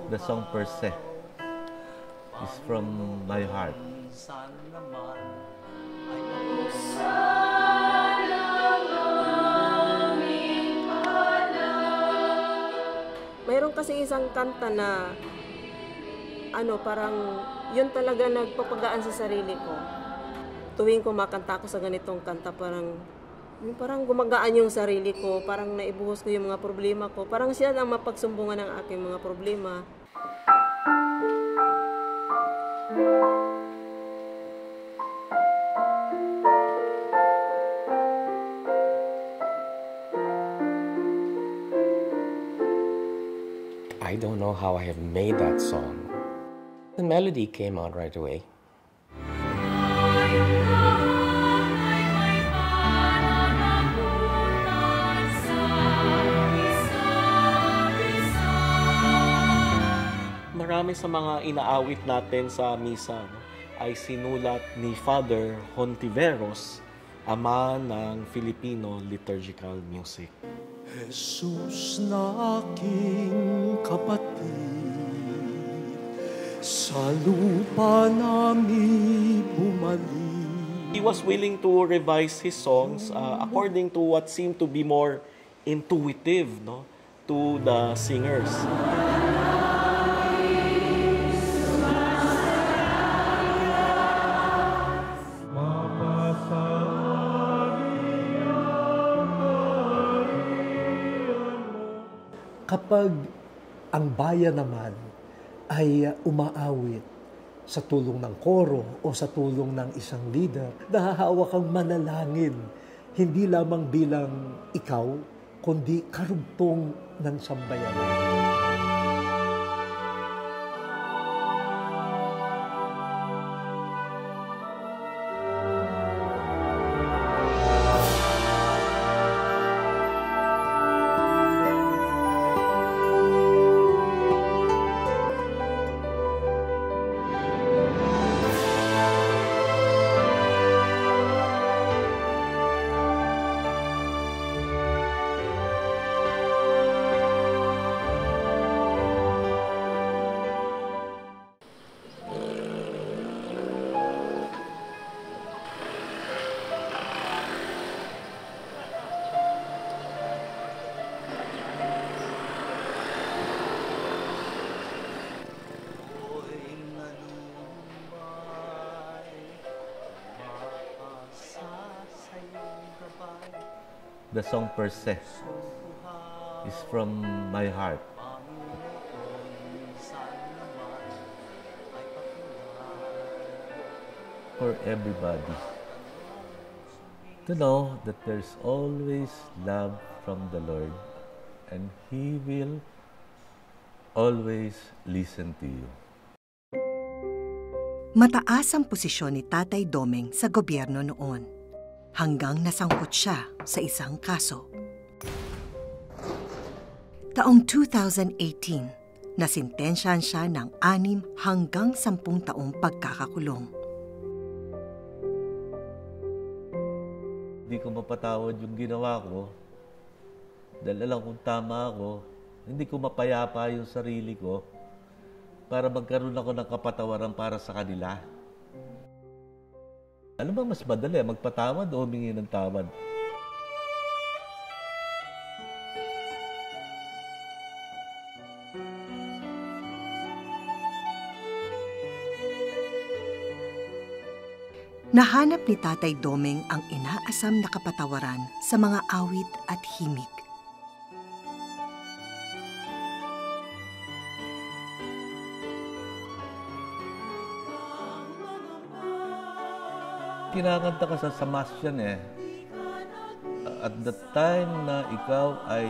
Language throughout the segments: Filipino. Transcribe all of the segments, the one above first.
The song per se is from my heart. Mayroon kasi isang kanta na parang yun talaga nagpapagaan sa sarili ko. Tuwing kumakanta ako sa ganitong kanta, parang gumagaan yung sarili ko, parang naibuhos ko yung mga problema ko. Parang siya ang mapagsumbungan ng aking mga problema. I don't know how I have made that song. The melody came out right away. Marami sa mga inaawit natin sa misa ay sinulat ni Father Hontiveros, ama ng Filipino liturgical music. Jesus na aking kapatid, sa lupa namin bumalik. He was willing to revise his songs according to what seemed to be more intuitive, to the singers. Kapag ang bayan naman ay umaawit sa tulong ng koro o sa tulong ng isang leader, nahahawa kang manalangin, hindi lamang bilang ikaw, kundi karugtong ng sambayanan. The song per se is from my heart. For everybody to know that there's always love from the Lord and He will always listen to you. Mataas ang posisyon ni Tatay Domeng sa gobyerno noon, hanggang nasangkot siya sa isang kaso. Taong 2018, nasintensyahan siya ng 6 hanggang 10 taong pagkakakulong. Hindi ko mapatawad yung ginawa ko dahil alam kong tama ako. Hindi ko mapayapa yung sarili ko para magkaroon ako ng kapatawaran para sa kanila. Ano ba mas madali, magpatawad o humingi ng tawad? Nahanap ni Tatay Domeng ang inaasam na kapatawaran sa mga awit at himig. Kinakanta ka sa mass yan eh. At the time na ikaw ay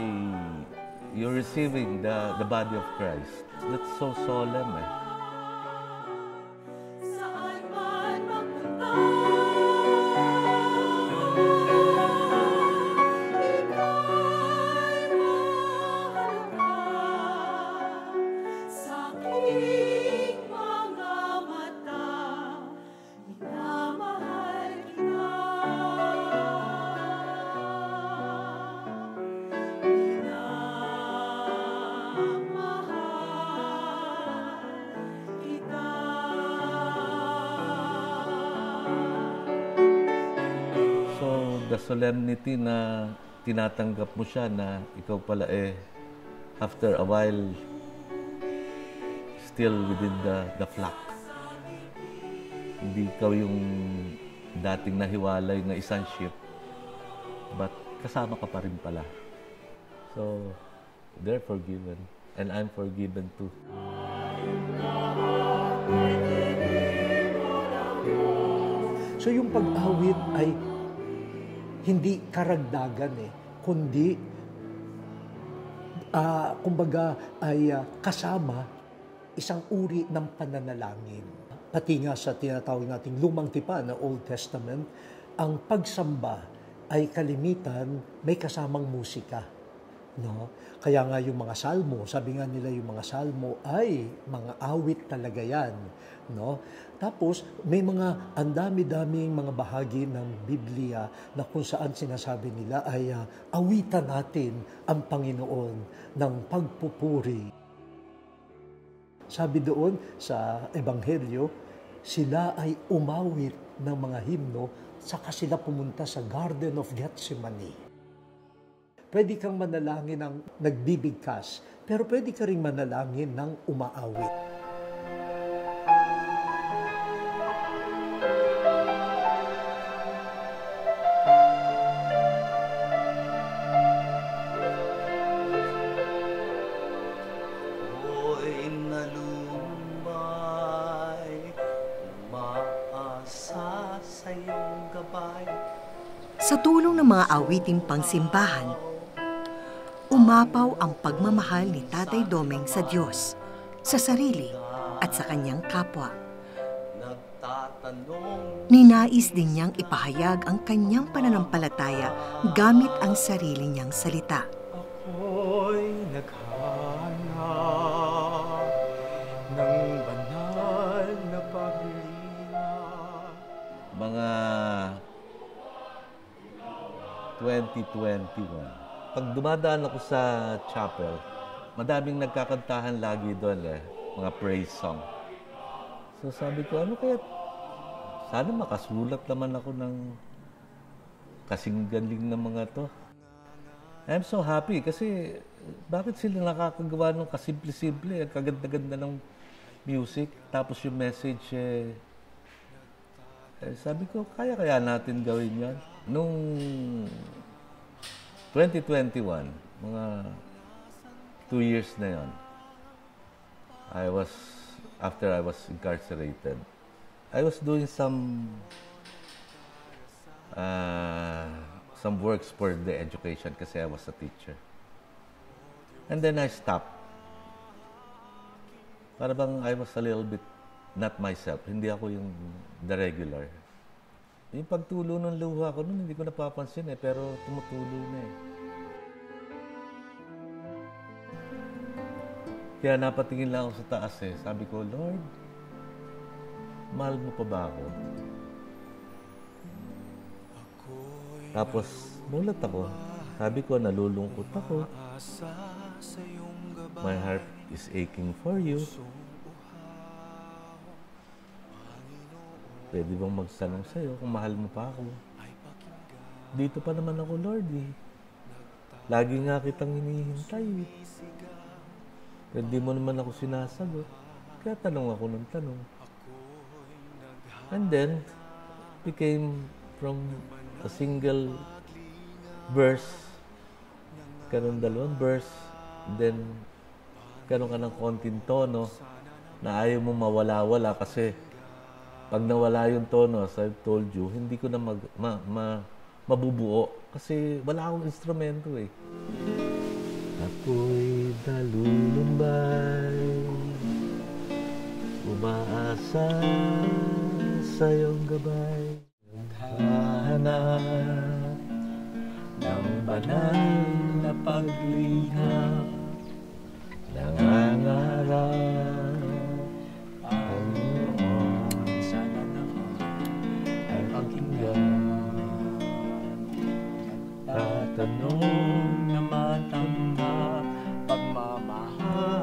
you're receiving the body of Christ. That's so solemn eh. solemnity na tinatanggap mo siya na ikaw pala after a while, still within the flock. Hindi ikaw yung dating nahiwalay na isang ship, but kasama ka pa rin pala. So, they're forgiven. And I'm forgiven too. So yung pag-awit ay hindi karagdagan kundi kumbaga ay kasama isang uri ng pananalangin. Pati nga sa tinatawag nating Lumang Tipan na Old Testament, ang pagsamba ay kalimitan may kasamang musika. No? Kaya nga yung mga salmo, sabi nga nila yung mga salmo ay mga awit talaga yan. No? Tapos may mga andami-daming mga bahagi ng Biblia na kung saan sinasabi nila ay awitan natin ang Panginoon ng pagpupuri. Sabi doon sa Ebanghelyo, sila ay umawit ng mga himno saka sila pumunta sa Garden of Gethsemane. Pwede kang manalangin ng nagbibigkas, pero pwede ka rin manalangin ng umaawit. Ako'y nalumbay, umaasa sa iyong gabay. Sa tulong ng mga awiting pangsimbahan, umapaw ang pagmamahal ni Tatay Domeng sa Diyos, sa sarili at sa kanyang kapwa. Ninais din niyang ipahayag ang kanyang pananampalataya gamit ang sarili niyang salita. Ako'y naghanap ng banal na paglingap. Mga 2021. Pag dumadaan ako sa chapel, madaming nagkakantahan lagi doon mga praise song. So sabi ko, ano kaya, sana makasulat naman ako ng kasing galing ng mga to. I'm so happy kasi bakit sila nakakagawa ng kasimple-simple, ang kaganda-ganda ng music, tapos yung message, sabi ko, kaya natin gawin yan. Nung 2021, mga 2 years na yon, after I was incarcerated, I was doing some works for the education kasi I was a teacher. And then I stopped. Para bang I was a little bit not myself. Hindi ako yung the regular. Yung pagtulo ng luha ko nun, hindi ko napapansin pero tumutulo na Kaya napatingin lang ako sa taas Sabi ko, Lord, mahal mo pa ba ako? Tapos, mulat ako. Sabi ko, nalulungkot ako. My heart is aching for you. Pwede bang magsanong sa'yo kung mahal mo pa ako? Dito pa naman ako, Lord Lagi nga kitang hinihintay Pwede mo naman ako sinasagot. Kaya tanong ako ng tanong. And then, became from a single verse, karon dalawang verse, then karon ka ng konting tono na ayaw mo mawala-wala kasi pag nawala yung tono, as I've told you, hindi ko na mabubuo kasi wala akong instrumento Ako'y nalulumbay, umaasa sa iyong gabay. Naghahanap ng banal na paglihap, nangangarap ang noon. Sana naman ay pakinggan. Tatanong na matanggap pagmamahal,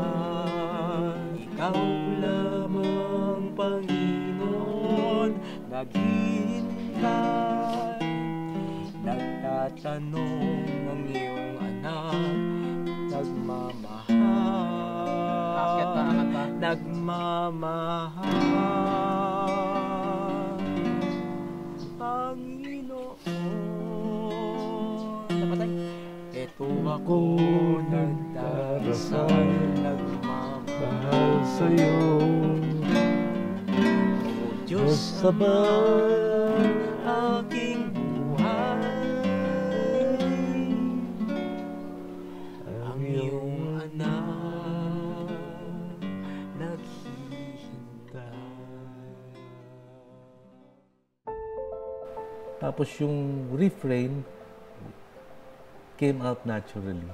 ikaw lamang Panginoon, naghihintay, Nagtatanong ng iyong anak, nagmamahal, nagmamahal, Panginoon. Ito ako nagdarasal, nagmamahal sa'yo, O Diyos Ama, aking buhay. Ang iyong anak naghihintay. Tapos yung refrain came out naturally,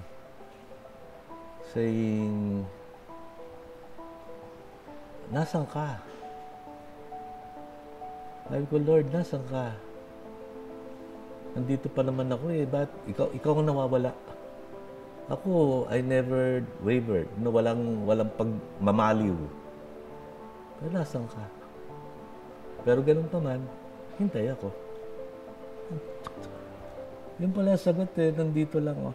saying, "Nasaan ka?" Sabi ko, "Lord, nasaan ka? Nandito pa naman ako eh. Ba't ikaw ang nawawala?" Ako, I never wavered. No, walang pagmamaliw. Pero nasaan ka? Pero ganun pa man, hintay ako. Yun pala ang sagot eh, nandito lang oh.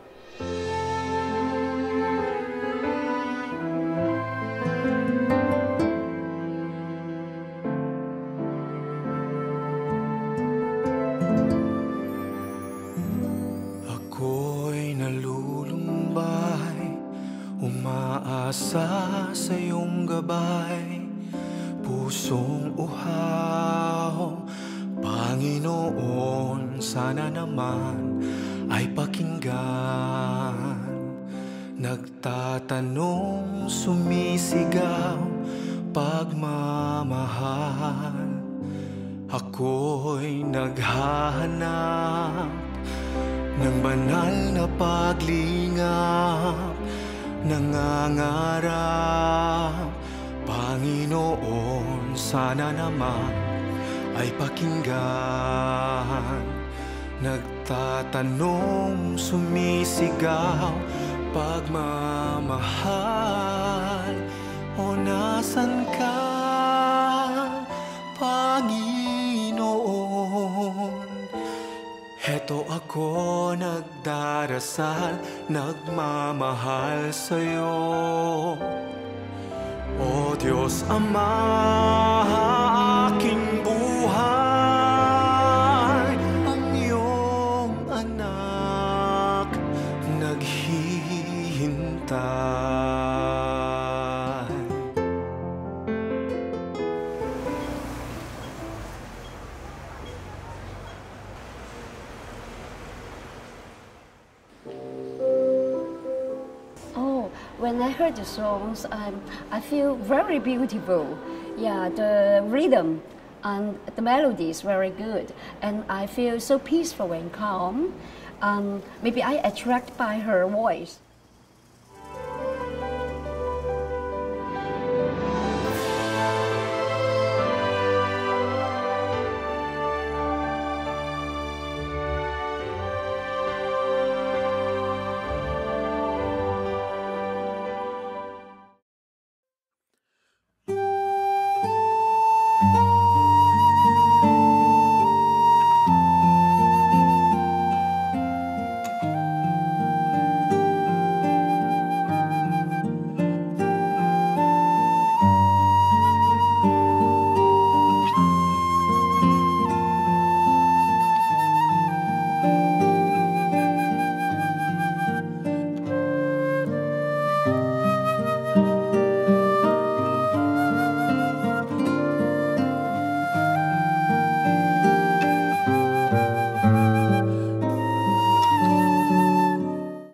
Ako'y nalulumbay, umaasa sa iyong gabay, pusong uhaw, Panginoon, sana naman ay pakinggan. Nagtatanong, sumisigaw, pagmamahal. Ako'y naghahanap ng banal na paglingap, nangangarap, Panginoon, sana naman ay pakinggan. Nagtatanong, sumisigaw, pagmamahal. O nasan ka, Panginoon? Heto ako nagdarasal, nagmamahal sa'yo, O Diyos Ama, aking buhay. Ang iyong anak naghihintay. When I heard the songs, I feel very beautiful. Yeah, the rhythm and the melody is very good, and I feel so peaceful and calm. Maybe I attract by her voice.